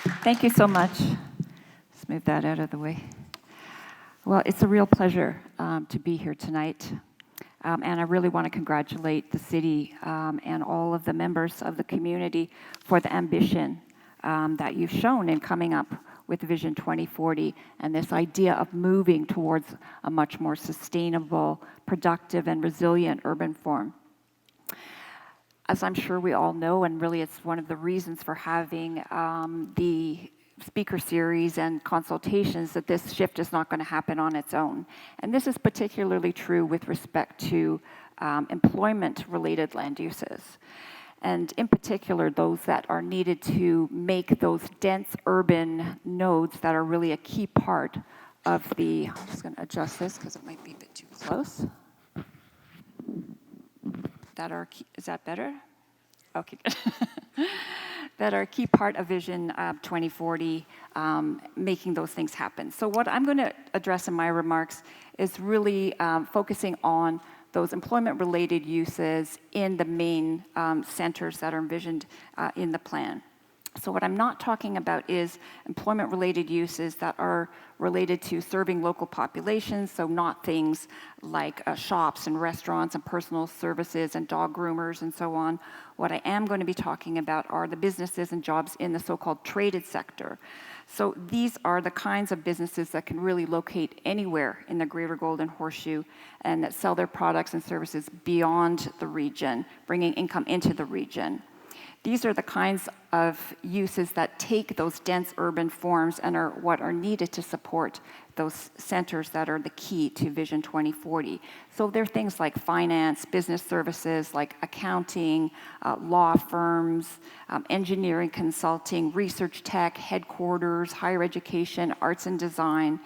Thank you so much. Let's move that out of the way. Well, it's a real pleasure to be here tonight. And I really want to congratulate the city and all of the members of the community for the ambition that you've shown in coming up with Vision 2040 and this idea of moving towards a much more sustainable, productive, and resilient urban form. As I'm sure we all know, and really it's one of the reasons for having the speaker series and consultations, that this shift is not going to happen on its own. And this is particularly true with respect to employment-related land uses. And in particular, those that are needed to make those dense urban nodes that are really a key part of the, I'm just going to adjust this because it might be a bit too close. Is that better? Okay, good. That are a key part of Vision 2040, making those things happen. So what I'm going to address in my remarks is really focusing on those employment-related uses in the main centers that are envisioned in the plan. So what I'm not talking about is employment-related uses that are related to serving local populations, so not things like shops and restaurants and personal services and dog groomers and so on. What I am going to be talking about are the businesses and jobs in the so-called traded sector. So these are the kinds of businesses that can really locate anywhere in the Greater Golden Horseshoe and that sell their products and services beyond the region, bringing income into the region. These are the kinds of uses that take those dense urban forms and are what are needed to support those centers that are the key to Vision 2040. So they're things like finance, business services, like accounting, law firms, engineering, consulting, research tech, headquarters, higher education, arts and design.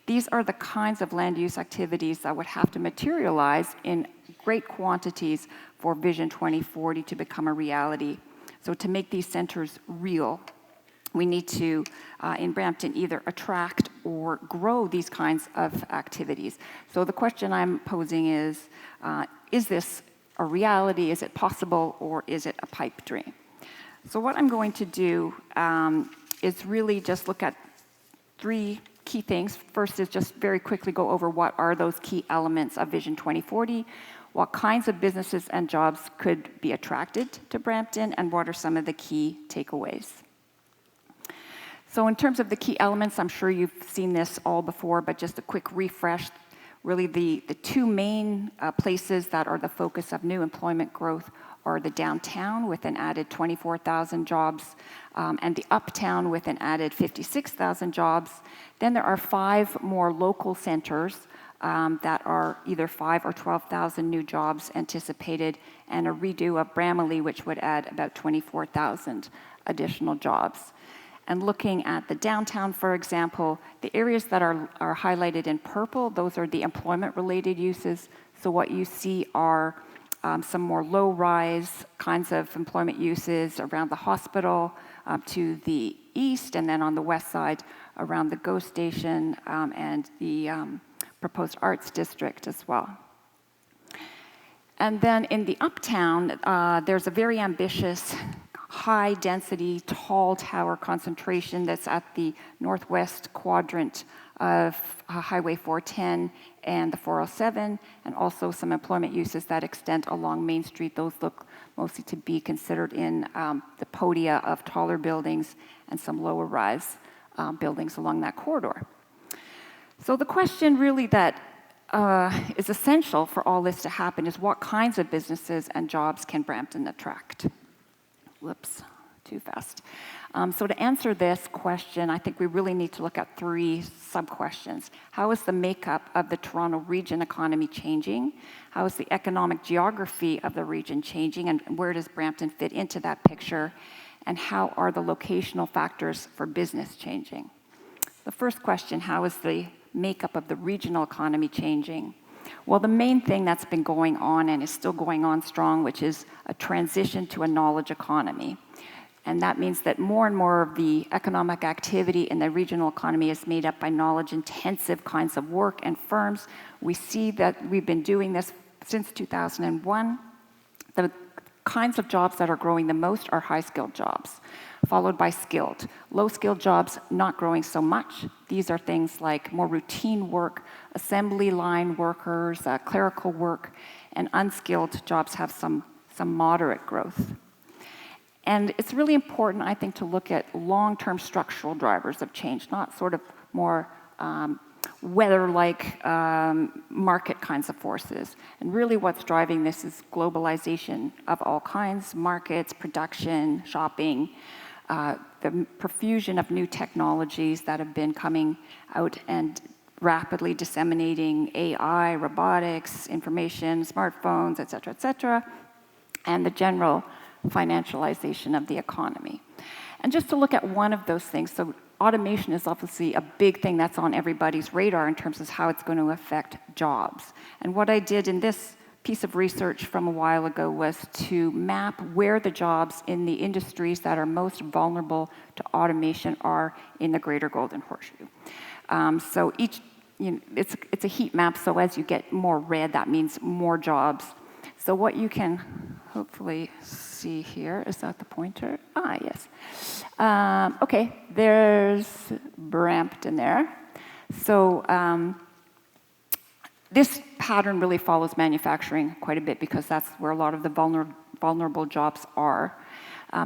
These are the kinds of land use activities that would have to materialize in great quantities for Vision 2040 to become a reality. So to make these centers real, we need to, in Brampton, either attract or grow these kinds of activities. So the question I'm posing is this a reality? Is it possible? Or is it a pipe dream? So what I'm going to do is really just look at three key things. First is just very quickly go over what are those key elements of Vision 2040, what kinds of businesses and jobs could be attracted to Brampton, and what are some of the key takeaways. So in terms of the key elements, I'm sure you've seen this all before, but just a quick refresh. Really the two main places that are the focus of new employment growth are the downtown with an added 24,000 jobs and the uptown with an added 56,000 jobs. Then there are 5 more local centers that are either 5 or 12,000 new jobs anticipated, and a redo of Bramalea, which would add about 24,000 additional jobs. And looking at the downtown, for example, the areas that are highlighted in purple, those are the employment-related uses. So what you see are some more low-rise kinds of employment uses around the hospital to the east, and then on the west side around the GO station and the proposed arts district as well. And then in the uptown, there's a very ambitious, high-density, tall tower concentration that's at the northwest quadrant of Highway 410 and the 407, and also some employment uses that extend along Main Street. Those look mostly to be considered in the podia of taller buildings and some lower-rise buildings along that corridor. So the question really that is essential for all this to happen is what kinds of businesses and jobs can Brampton attract? Whoops, too fast. So to answer this question, I think we really need to look at 3 sub-questions. How is the makeup of the Toronto region economy changing? How is the economic geography of the region changing, and where does Brampton fit into that picture? And how are the locational factors for business changing? The first question, how is the makeup of the regional economy changing? Well, the main thing that's been going on and is still going on strong, which is a transition to a knowledge economy. And that means that more and more of the economic activity in the regional economy is made up by knowledge-intensive kinds of work and firms. We see that we've been doing this since 2001. The kinds of jobs that are growing the most are high-skilled jobs. followed by skilled. Low-skilled jobs not growing so much. These are things like more routine work, assembly line workers, clerical work, and unskilled jobs have some moderate growth. And it's really important, I think, to look at long-term structural drivers of change, not sort of more weather-like market kinds of forces. And really what's driving this is globalization of all kinds, markets, production, shopping, the profusion of new technologies that have been coming out and rapidly disseminating AI, robotics, information, smartphones, et cetera, and the general financialization of the economy. And just to look at one of those things, so automation is obviously a big thing that's on everybody's radar in terms of how it's going to affect jobs. And what I did in this piece of research from a while ago was to map where the jobs in the industries that are most vulnerable to automation are in the Greater Golden Horseshoe. So each, it's a heat map, so as you get more red, that means more jobs. So what you can hopefully see here, is that the pointer? Ah, yes. Okay, there's Brampton there. So this pattern really follows manufacturing quite a bit because that's where a lot of the vulnerable jobs are.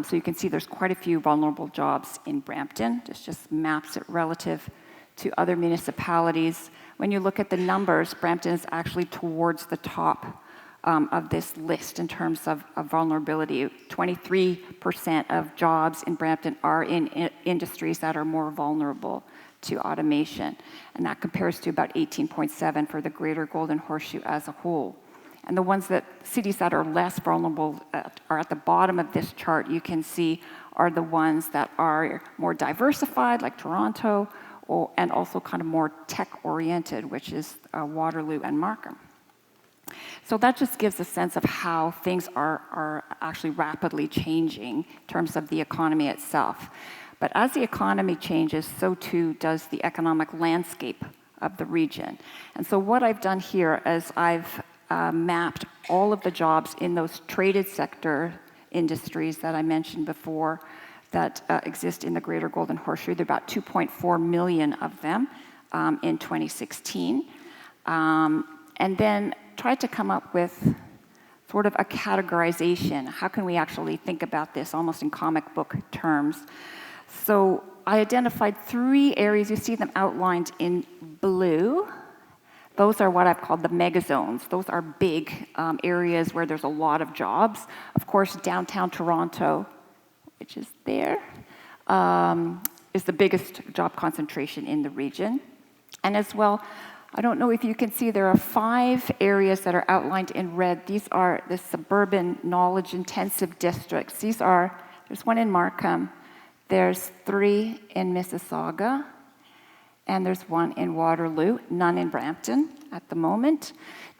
So you can see there's quite a few vulnerable jobs in Brampton. This just maps it relative to other municipalities. When you look at the numbers, Brampton is actually towards the top of this list in terms of vulnerability. 23% of jobs in Brampton are in industries that are more vulnerable to automation. And that compares to about 18.7 for the Greater Golden Horseshoe as a whole. And the cities that are less vulnerable are at the bottom of this chart, you can see, are the ones that are more diversified, like Toronto, and also kind of more tech-oriented, which is Waterloo and Markham. So that just gives a sense of how things are actually rapidly changing in terms of the economy itself. But as the economy changes, so too does the economic landscape of the region. And so what I've done here is I've mapped all of the jobs in those traded sector industries that I mentioned before that exist in the Greater Golden Horseshoe. There are about 2.4 million of them in 2016. And then tried to come up with sort of a categorization. How can we actually think about this almost in comic book terms? So I identified 3 areas. You see them outlined in blue. Those are what I've called the megazones. Those are big areas where there's a lot of jobs. Of course, downtown Toronto, which is there, is the biggest job concentration in the region. And as well, I don't know if you can see, there are 5 areas that are outlined in red. These are the suburban knowledge-intensive districts. There's one in Markham, there's 3 in Mississauga, and there's 1 in Waterloo, none in Brampton at the moment.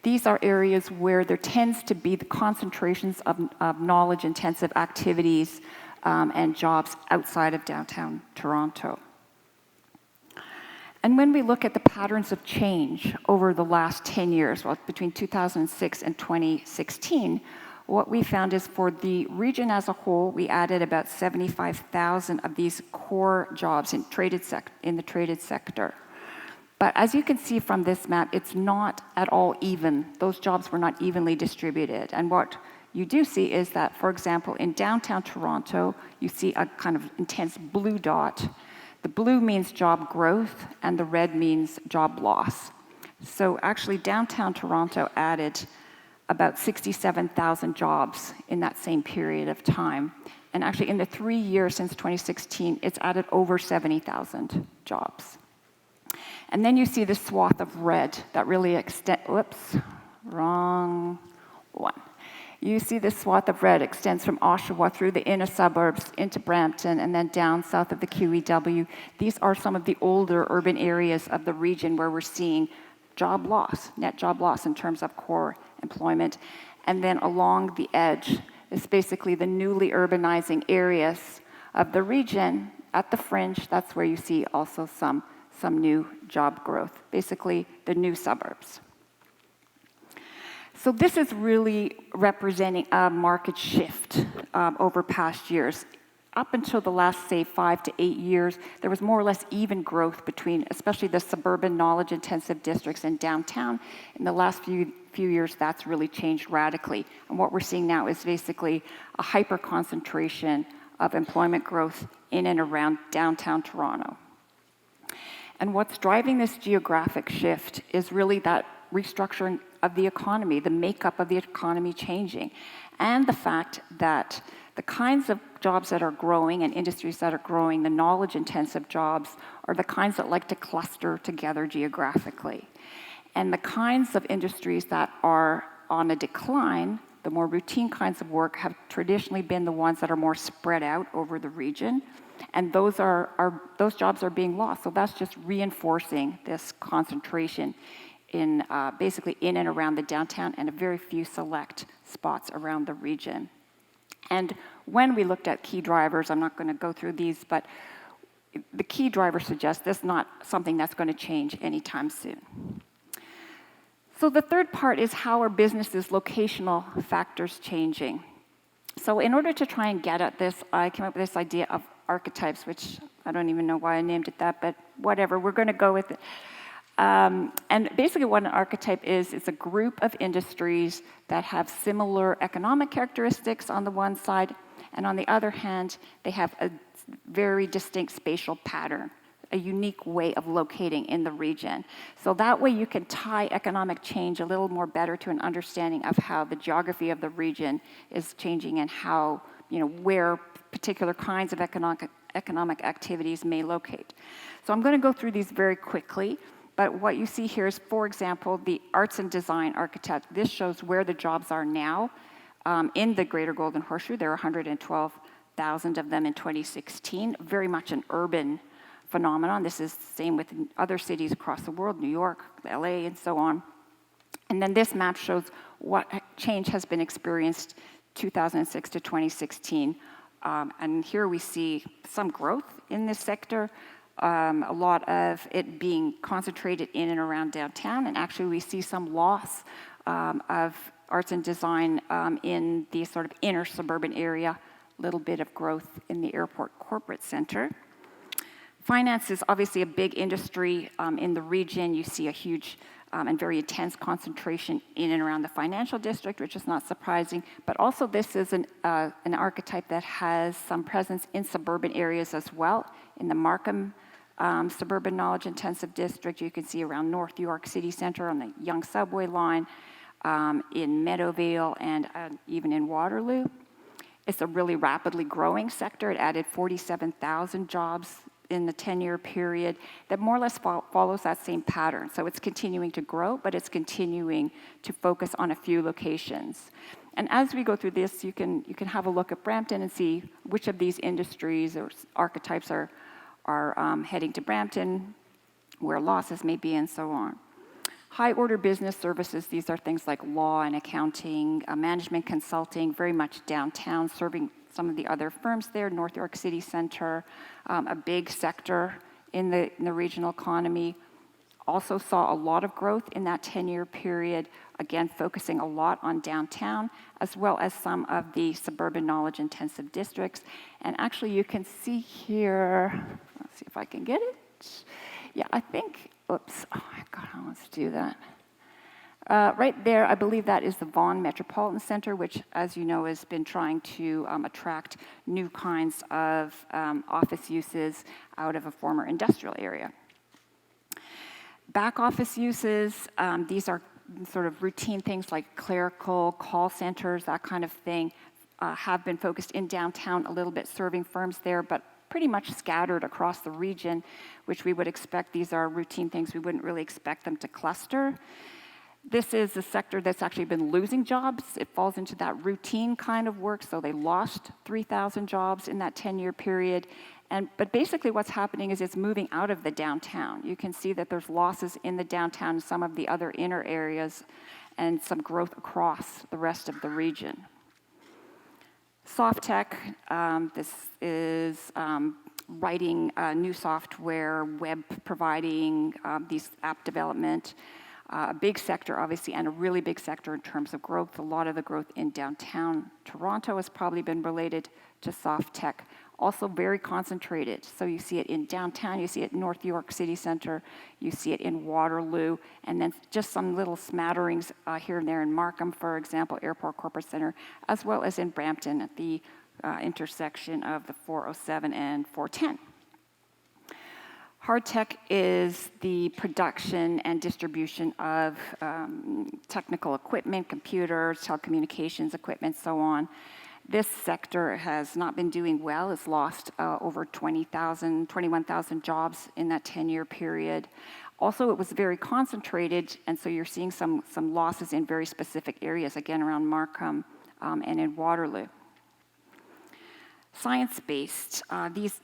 These are areas where there tends to be the concentrations of knowledge-intensive activities and jobs outside of downtown Toronto. And when we look at the patterns of change over the last 10 years, well, between 2006 and 2016, what we found is for the region as a whole, we added about 75,000 of these core jobs in the traded sector. But as you can see from this map, it's not at all even. Those jobs were not evenly distributed. And what you do see is that, for example, in downtown Toronto, you see a kind of intense blue dot. The blue means job growth, and the red means job loss. So actually, downtown Toronto added about 67,000 jobs in that same period of time. And actually, in the 3 years since 2016, it's added over 70,000 jobs. And then you see this swath of red that really whoops, wrong one. You see this swath of red extends from Oshawa through the inner suburbs into Brampton and then down south of the QEW. These are some of the older urban areas of the region where we're seeing job loss, net job loss in terms of core employment. And then along the edge is basically the newly urbanizing areas of the region. At the fringe, that's where you see also some new job growth, basically the new suburbs. So this is really representing a market shift over past years. up until the last, say, 5 to 8 years, there was more or less even growth between, especially the suburban knowledge-intensive districts and downtown. In the last few years, that's really changed radically. And what we're seeing now is basically a hyper-concentration of employment growth in and around downtown Toronto. And what's driving this geographic shift is really that restructuring of the economy, the makeup of the economy changing, and the fact that the kinds of jobs that are growing and industries that are growing, the knowledge-intensive jobs, are the kinds that like to cluster together geographically. And the kinds of industries that are on a decline, the more routine kinds of work, have traditionally been the ones that are more spread out over the region. And those jobs are being lost. So that's just reinforcing this concentration in basically in and around the downtown and a very few select spots around the region. And when we looked at key drivers, I'm not going to go through these, but the key drivers suggest this is not something that's going to change anytime soon. So the third part is how are businesses' locational factors changing? So in order to try and get at this, I came up with this idea of archetypes, which I don't even know why I named it that, but whatever, we're going to go with it. And basically what an archetype is, it's a group of industries that have similar economic characteristics on the one side, and on the other hand, they have a very distinct spatial pattern, a unique way of locating in the region. So that way you can tie economic change a little more better to an understanding of how the geography of the region is changing and how, where particular kinds of economic activities may locate. So I'm going to go through these very quickly. But what you see here is, for example, the arts and design architect. This shows where the jobs are now in the Greater Golden Horseshoe. There are 112,000 of them in 2016, very much an urban phenomenon. This is the same with other cities across the world, New York, LA, and so on. And then this map shows what change has been experienced 2006 to 2016. And here we see some growth in this sector. A lot of it being concentrated in and around downtown, and actually we see some loss of arts and design in the sort of inner suburban area, a little bit of growth in the airport corporate center. Finance is obviously a big industry in the region. You see a huge and very intense concentration in and around the financial district, which is not surprising, but also this is an archetype that has some presence in suburban areas as well. In the Markham suburban knowledge-intensive district, you can see around North York City Center on the Yonge subway line, in Meadowvale, and even in Waterloo. It's a really rapidly growing sector. It added 47,000 jobs in the 10-year period that more or less follows that same pattern. So it's continuing to grow, but it's continuing to focus on a few locations. And as we go through this, you can have a look at Brampton and see which of these industries or archetypes are heading to Brampton, where losses may be, and so on. High-order business services, these are things like law and accounting, management consulting, very much downtown, serving some of the other firms there, North York City Center, a big sector in the regional economy. Also saw a lot of growth in that 10-year period, again, focusing a lot on downtown, as well as some of the suburban knowledge-intensive districts. And actually, you can see here, let's see if I can get it. Yeah, I think, oops, oh my God, how let's do that. Right there, I believe that is the Vaughan Metropolitan Center, which, as you know, has been trying to attract new kinds of office uses out of a former industrial area. Back office uses, these are sort of routine things like clerical, call centers, that kind of thing, have been focused in downtown a little bit, serving firms there, but pretty much scattered across the region, which we would expect. These are routine things. We wouldn't really expect them to cluster. This is a sector that's actually been losing jobs. It falls into that routine kind of work, so they lost 3,000 jobs in that 10-year period. But basically what's happening is it's moving out of the downtown. You can see that there's losses in the downtown and some of the other inner areas, and some growth across the rest of the region. Soft tech, this is writing new software, web providing, these app development. A big sector, obviously, and a really big sector in terms of growth. A lot of the growth in downtown Toronto has probably been related to soft tech. Also very concentrated. So you see it in downtown, you see it in North York City Center, you see it in Waterloo, and then just some little smatterings here and there in Markham, for example, Airport Corporate Center, as well as in Brampton at the intersection of the 407 and 410. Hard tech is the production and distribution of technical equipment, computers, telecommunications equipment, so on. This sector has not been doing well. It's lost over 21,000 jobs in that 10-year period. Also, it was very concentrated, and so you're seeing some losses in very specific areas, again, around Markham and in Waterloo. Science-based,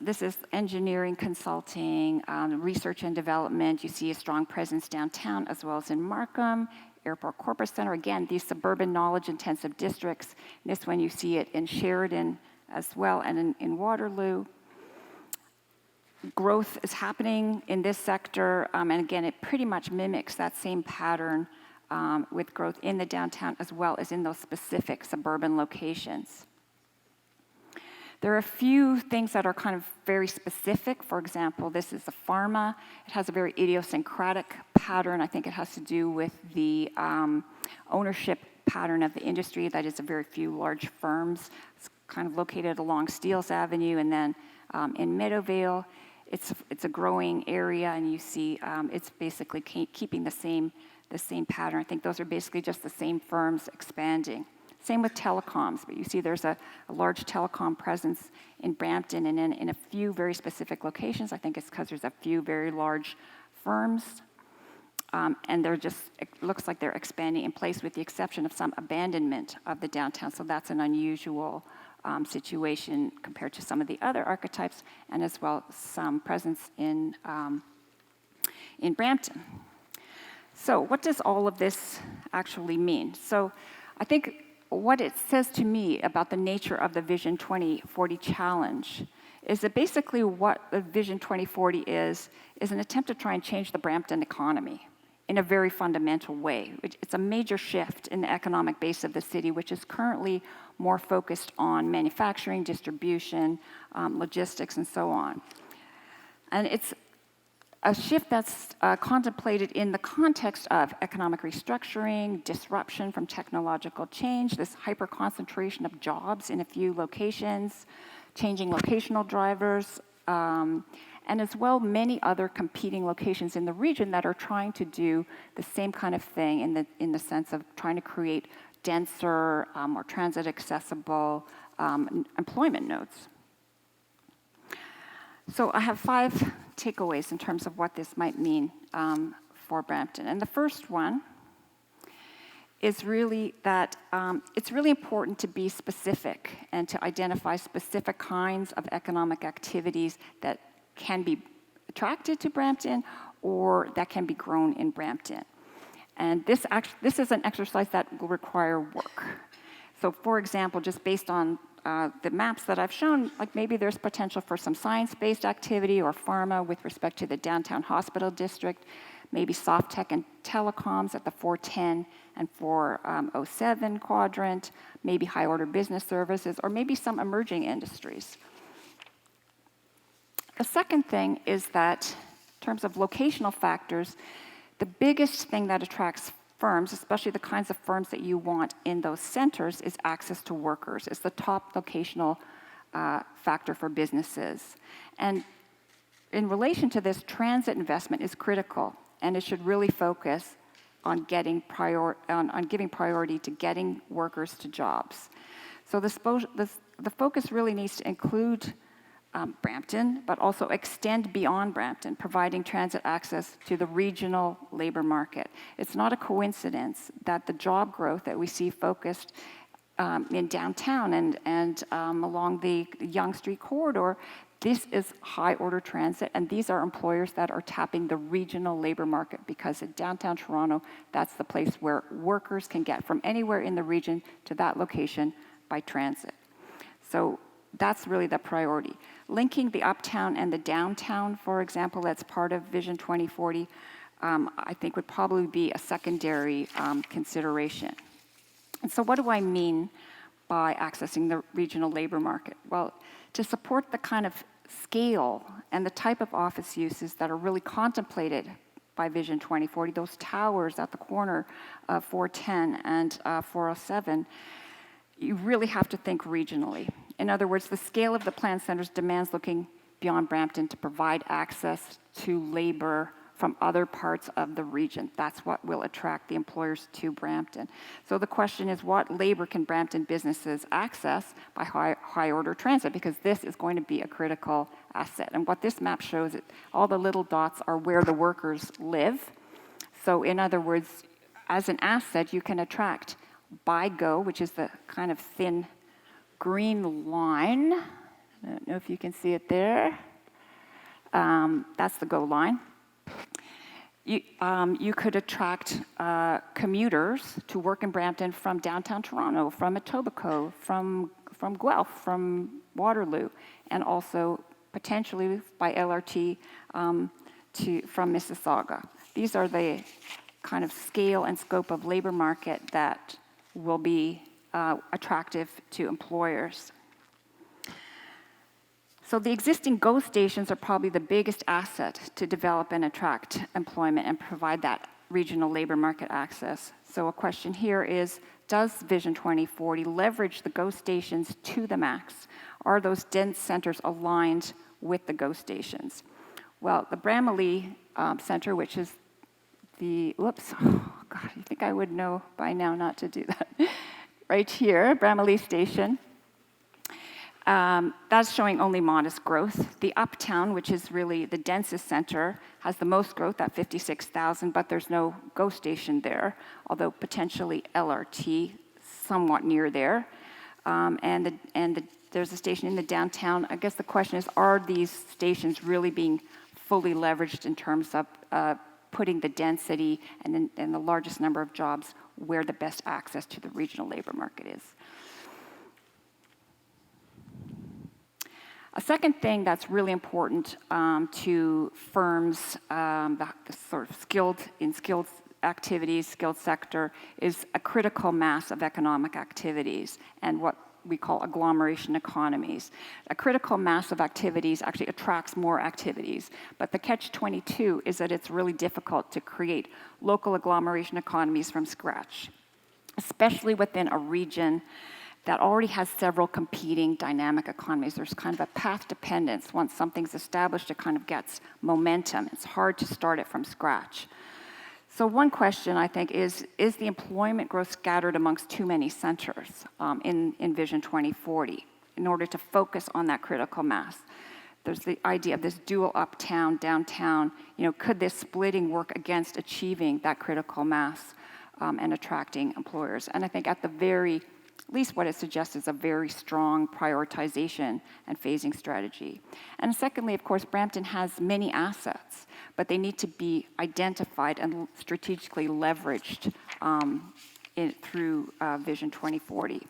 this is engineering, consulting, research and development. You see a strong presence downtown as well as in Markham, Airport Corporate Center. Again, these suburban knowledge-intensive districts. This one you see it in Sheridan as well and in Waterloo. Growth is happening in this sector, and again, it pretty much mimics that same pattern with growth in the downtown as well as in those specific suburban locations. There are a few things that are kind of very specific. For example, this is a pharma. It has a very idiosyncratic pattern. I think it has to do with the ownership pattern of the industry. That is a very few large firms. It's kind of located along Steeles Avenue, and then in Meadowvale, it's a growing area, and you see it's basically keeping the same pattern. I think those are basically just the same firms expanding. Same with telecoms, but you see there's a large telecom presence in Brampton and in a few very specific locations. I think it's because there's a few very large firms, and it looks like they're expanding in place with the exception of some abandonment of the downtown, so that's an unusual situation compared to some of the other archetypes, and as well some presence in Brampton. So what does all of this actually mean? So I think what it says to me about the nature of the Vision 2040 challenge is that basically what the Vision 2040 is an attempt to try and change the Brampton economy in a very fundamental way. It's a major shift in the economic base of the city, which is currently more focused on manufacturing, distribution, logistics, and so on. And it's a shift that's contemplated in the context of economic restructuring, disruption from technological change, this hyper-concentration of jobs in a few locations, changing locational drivers, and as well many other competing locations in the region that are trying to do the same kind of thing in the sense of trying to create denser, more transit-accessible employment nodes. So I have 5 takeaways in terms of what this might mean for Brampton. And the first one is really that it's really important to be specific and to identify specific kinds of economic activities that can be attracted to Brampton or that can be grown in Brampton. And this is an exercise that will require work. So for example, just based on the maps that I've shown, like maybe there's potential for some science-based activity or pharma with respect to the downtown hospital district, maybe soft tech and telecoms at the 410 and 407 quadrant, maybe high-order business services, or maybe some emerging industries. The second thing is that in terms of locational factors, the biggest thing that attracts firms, especially the kinds of firms that you want in those centers, is access to workers. It's the top locational factor for businesses. And in relation to this, transit investment is critical, and it should really focus on giving priority to getting workers to jobs. So the focus really needs to include Brampton, but also extend beyond Brampton, providing transit access to the regional labor market. It's not a coincidence that the job growth that we see focused in downtown and along the Yonge Street corridor, this is high-order transit, and these are employers that are tapping the regional labor market because in downtown Toronto, that's the place where workers can get from anywhere in the region to that location by transit. So that's really the priority. Linking the uptown and the downtown, for example, that's part of Vision 2040, I think would probably be a secondary consideration. And so what do I mean by accessing the regional labor market? Well, To support the kind of scale and the type of office uses that are really contemplated by Vision 2040, those towers at the corner of 410 and 407, you really have to think regionally. In other words, the scale of the planned centers demands looking beyond Brampton to provide access to labor from other parts of the region. That's what will attract the employers to Brampton. So the question is, what labor can Brampton businesses access by high order transit? Because this is going to be a critical asset. And what this map shows, all the little dots are where the workers live. So in other words, as an asset, you can attract by GO, which is the kind of thin green line. I don't know if you can see it there. That's the GO line. You could attract commuters to work in Brampton from downtown Toronto, from Etobicoke, from Guelph, from Waterloo, and also potentially by LRT from Mississauga. These are the kind of scale and scope of labor market that will be attractive to employers. So the existing GO stations are probably the biggest asset to develop and attract employment and provide that regional labor market access. So a question here is, does Vision 2040 leverage the GO stations to the max? Are those dense centers aligned with the GO stations? Well, the Bramalea Center, which is the, whoops, oh God, I think I would know by now not to do that. Right here, Bramalea Station. That's showing only modest growth. The Uptown, which is really the densest center, has the most growth at 56,000, but there's no GO station there, although potentially LRT somewhat near there. There's a station in the downtown. I guess the question is, are these stations really being fully leveraged in terms of putting the density and the largest number of jobs where the best access to the regional labor market is? A second thing that's really important to firms, the sort of skilled activities, skilled sector, is a critical mass of economic activities and what we call agglomeration economies. A critical mass of activities actually attracts more activities, but the catch-22 is that it's really difficult to create local agglomeration economies from scratch, especially within a region that already has several competing dynamic economies. There's kind of a path dependence. Once something's established, it kind of gets momentum. It's hard to start it from scratch. So one question, I think, is the employment growth scattered amongst too many centers in Vision 2040 in order to focus on that critical mass? There's the idea of this dual uptown, downtown. Could this splitting work against achieving that critical mass and attracting employers? And I think at least what it suggests is a very strong prioritization and phasing strategy. And secondly, of course, Brampton has many assets, but they need to be identified and strategically leveraged through Vision 2040.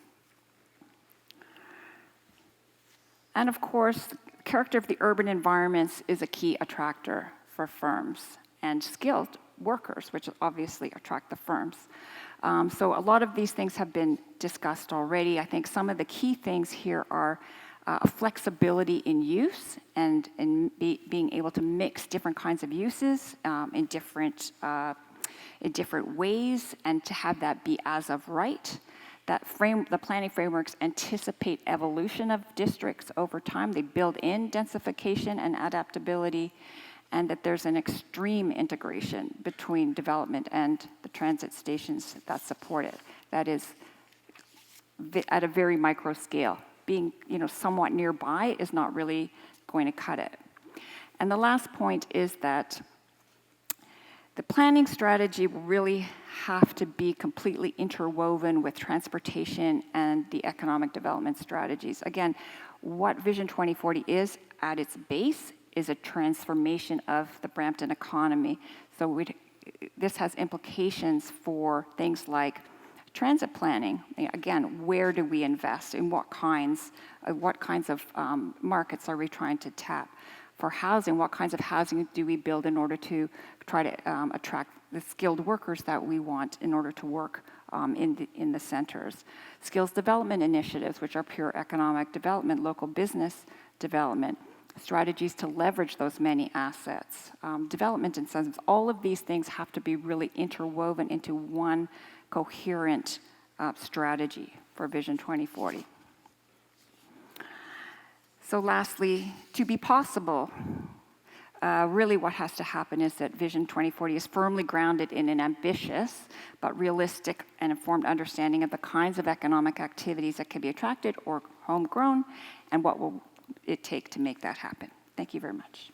And of course, the character of the urban environments is a key attractor for firms and skilled workers, which obviously attract the firms. So a lot of these things have been discussed already. I think some of the key things here are flexibility in use and being able to mix different kinds of uses in different ways, and to have that be as of right. The planning frameworks anticipate evolution of districts over time. They build in densification and adaptability, and that there's an extreme integration between development and the transit stations that support it. That is at a very micro scale. Being somewhat nearby is not really going to cut it. And the last point is that the planning strategy will really have to be completely interwoven with transportation and the economic development strategies. Again, what Vision 2040 is at its base is a transformation of the Brampton economy. So this has implications for things like transit planning. Again, where do we invest? In what kinds of markets are we trying to tap? For housing, what kinds of housing do we build in order to try to attract the skilled workers that we want in order to work in the centers. Skills development initiatives, which are pure economic development, local business development, strategies to leverage those many assets, development incentives, all of these things have to be really interwoven into one coherent strategy for Vision 2040. So lastly, to be possible, really what has to happen is that Vision 2040 is firmly grounded in an ambitious but realistic and informed understanding of the kinds of economic activities that can be attracted or homegrown, and what will it take to make that happen. Thank you very much.